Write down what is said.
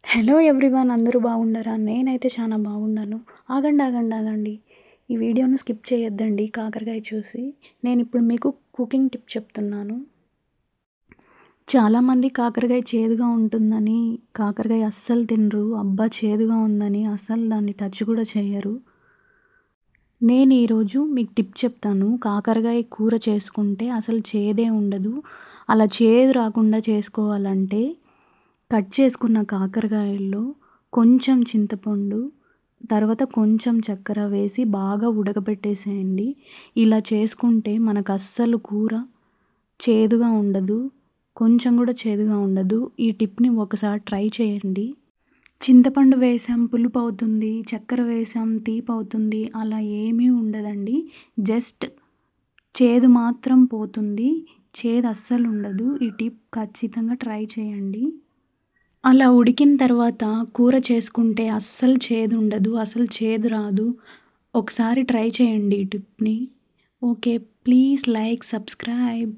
Hello everyone, అందరూ బాగున్నారా? నేనైతే చాలా బాగున్నాను. ఆగండి. ఈ వీడియోను స్కిప్ చేయొద్దండి కాకరకాయ చూసి. నేనిప్పుడు మీకు కుకింగ్ టిప్ చెప్తున్నాను. చాలామంది కాకరకాయ చేదుగా ఉంటుందని కాకరకాయ అస్సలు తినరు. అబ్బా! చేదుగా ఉందని అస్సలు దాన్ని టచ్ కూడా చేయరు. నేను ఈరోజు మీకు టిప్ చెప్తాను. కాకరకాయ కూర చేసుకుంటే అసలు చేదే ఉండదు. అలా చేదు రాకుండా చేసుకోవాలంటే కట్ చేసుకున్న కాకరకాయల్లో కొంచెం చింతపండు, తర్వాత కొంచెం చక్కెర వేసి బాగా ఉడకబెట్టేసేయండి. ఇలా చేసుకుంటే మనకు అస్సలు కూర చేదుగా ఉండదు. కొంచెం కూడా చేదుగా ఉండదు. ఈ టిప్‌ని ఒకసారి ట్రై చేయండి. చింతపండు వేసాం పులుపు అవుతుంది, చక్కెర వేసాం తీపి అవుతుంది, అలా ఏమీ ఉండదండి. జస్ట్ చేదు మాత్రం పోతుంది. చేదు అస్సలు ఉండదు. ఈ టిప్ ఖచ్చితంగా ట్రై చేయండి. అలా ఉడికిన తర్వాత కూర చేసుకుంటే అస్సలు చేదు ఉండదు. అసలు చేదు రాదు. ఒకసారి ట్రై చేయండి ఈ టిప్‌ని. ఓకే. Please like, subscribe.